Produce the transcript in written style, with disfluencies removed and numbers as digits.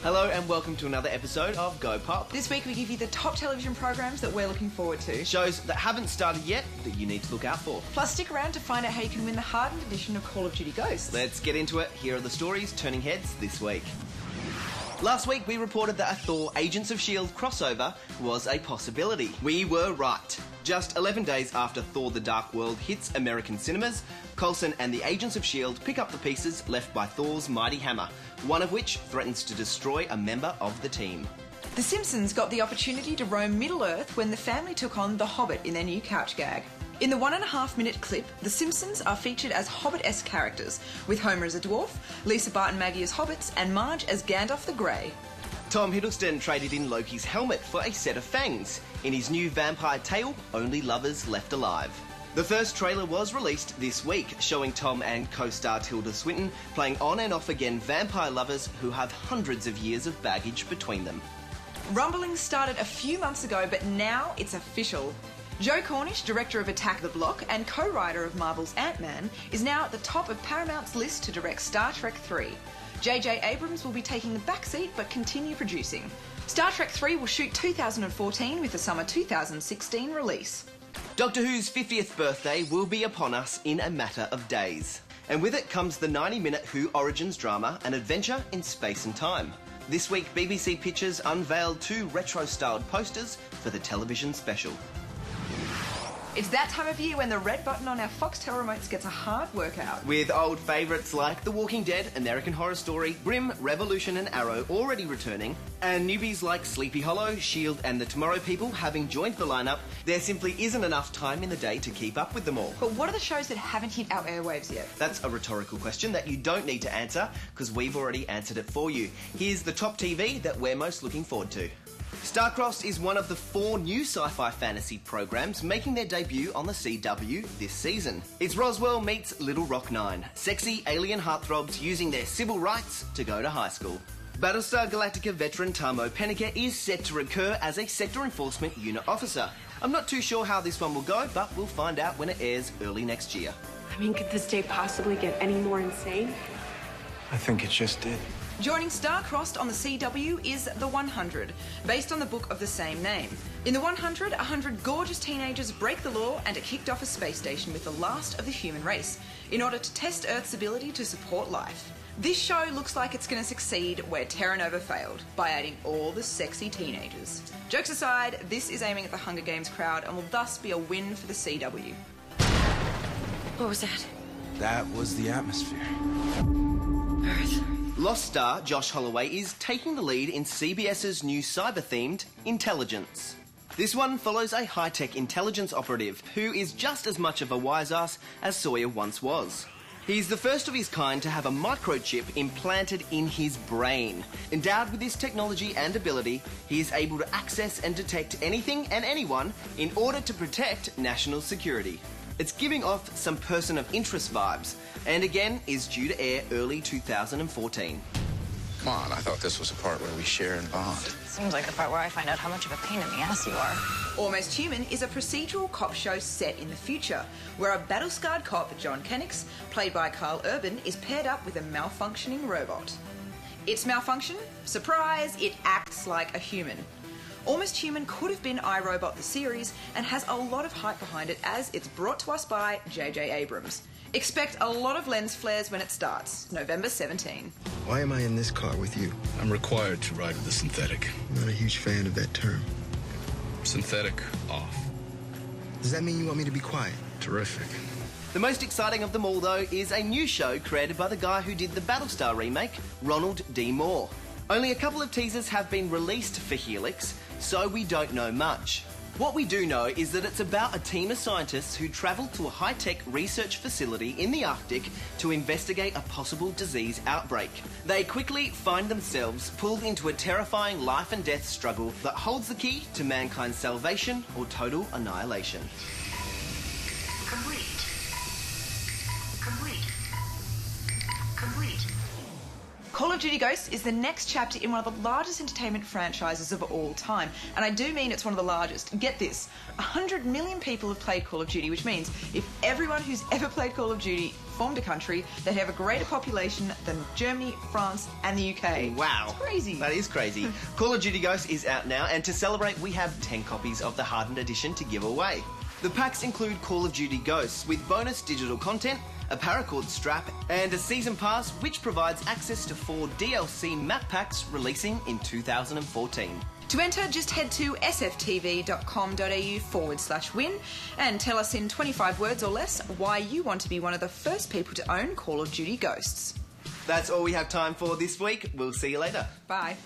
Hello and welcome to another episode of Go Pop. This week we give you the top television programs that we're looking forward to. Shows that haven't started yet that you need to look out for. Plus stick around to find out how you can win the Hardened edition of Call of Duty Ghosts. Let's get into it. Here are the stories turning heads this week. Last week we reported that a Thor Agents of S.H.I.E.L.D. crossover was a possibility. We were right. Just 11 days after Thor The Dark World hits American cinemas, Coulson and the Agents of S.H.I.E.L.D. pick up the pieces left by Thor's mighty hammer, one of which threatens to destroy a member of the team. The Simpsons got the opportunity to roam Middle-earth when the family took on The Hobbit in their new couch gag. In the 1.5-minute clip, The Simpsons are featured as Hobbit-esque characters, with Homer as a dwarf, Lisa, Bart and Maggie as hobbits, and Marge as Gandalf the Grey. Tom Hiddleston traded in Loki's helmet for a set of fangs. In his new vampire tale, Only Lovers Left Alive. The first trailer was released this week, showing Tom and co-star Tilda Swinton playing on and off again vampire lovers who have hundreds of years of baggage between them. Rumblings started a few months ago, but now it's official. Joe Cornish, director of Attack the Block and co-writer of Marvel's Ant-Man, is now at the top of Paramount's list to direct Star Trek 3. J.J. Abrams will be taking the backseat but continue producing. Star Trek 3 will shoot 2014 with a summer 2016 release. Doctor Who's 50th birthday will be upon us in a matter of days. And with it comes the 90-minute Who Origins drama, An Adventure in Space and Time. This week, BBC Pictures unveiled 2 retro-styled posters for the television special. It's that time of year when the red button on our Foxtel remotes gets a hard workout. With old favourites like The Walking Dead, American Horror Story, Grimm, Revolution and Arrow already returning, and newbies like Sleepy Hollow, S.H.I.E.L.D. and The Tomorrow People having joined the lineup, there simply isn't enough time in the day to keep up with them all. But what are the shows that haven't hit our airwaves yet? That's a rhetorical question that you don't need to answer, because we've already answered it for you. Here's the top TV that we're most looking forward to. Starcrossed is one of the 4 new sci-fi fantasy programs making their debut on the CW this season. It's Roswell meets Little Rock 9, sexy alien heartthrobs using their civil rights to go to high school. Battlestar Galactica veteran Tamo Pennica is set to recur as a Sector Enforcement Unit officer. I'm not too sure how this one will go, but we'll find out when it airs early next year. I mean, could this day possibly get any more insane? I think it just did. Joining Star-Crossed on the CW is The 100, based on the book of the same name. In The 100, 100 gorgeous teenagers break the law and are kicked off a space station with the last of the human race in order to test Earth's ability to support life. This show looks like it's going to succeed where Terra Nova failed, by adding all the sexy teenagers. Jokes aside, this is aiming at the Hunger Games crowd and will thus be a win for the CW. What was that? That was the atmosphere. Earth. Lost star Josh Holloway is taking the lead in CBS's new cyber-themed Intelligence. This one follows a high-tech intelligence operative who is just as much of a wise-ass as Sawyer once was. He's the first of his kind to have a microchip implanted in his brain. Endowed with this technology and ability, he is able to access and detect anything and anyone in order to protect national security. It's giving off some person of interest vibes, and again is due to air early 2014. Come on, I thought this was the part where we share and bond. Seems like the part where I find out how much of a pain in the ass you are. Almost Human is a procedural cop show set in the future, where a battle-scarred cop, John Kennicks, played by Carl Urban, is paired up with a malfunctioning robot. Its malfunction? Surprise, it acts like a human. Almost Human could have been iRobot the series and has a lot of hype behind it as it's brought to us by J.J. Abrams. Expect a lot of lens flares when it starts, November 17. Why am I in this car with you? I'm required to ride with the synthetic. I'm not a huge fan of that term. Synthetic off. Does that mean you want me to be quiet? Terrific. The most exciting of them all, though, is a new show created by the guy who did the Battlestar remake, Ronald D. Moore. Only a couple of teasers have been released for Helix, so we don't know much. What we do know is that it's about a team of scientists who travel to a high-tech research facility in the Arctic to investigate a possible disease outbreak. They quickly find themselves pulled into a terrifying life and death struggle that holds the key to mankind's salvation or total annihilation. Complete. Call of Duty Ghosts is the next chapter in one of the largest entertainment franchises of all time. And I do mean it's one of the largest. Get this, 100 million people have played Call of Duty, which means if everyone who's ever played Call of Duty formed a country that have a greater population than Germany, France, and the UK. Wow. It's crazy. That is crazy. Call of Duty Ghosts is out now, and to celebrate, we have 10 copies of the Hardened edition to give away. The packs include Call of Duty Ghosts with bonus digital content, a paracord strap, and a season pass which provides access to 4 DLC map packs releasing in 2014. To enter, just head to sftv.com.au/win and tell us in 25 words or less why you want to be one of the first people to own Call of Duty Ghosts. That's all we have time for this week. We'll see you later. Bye.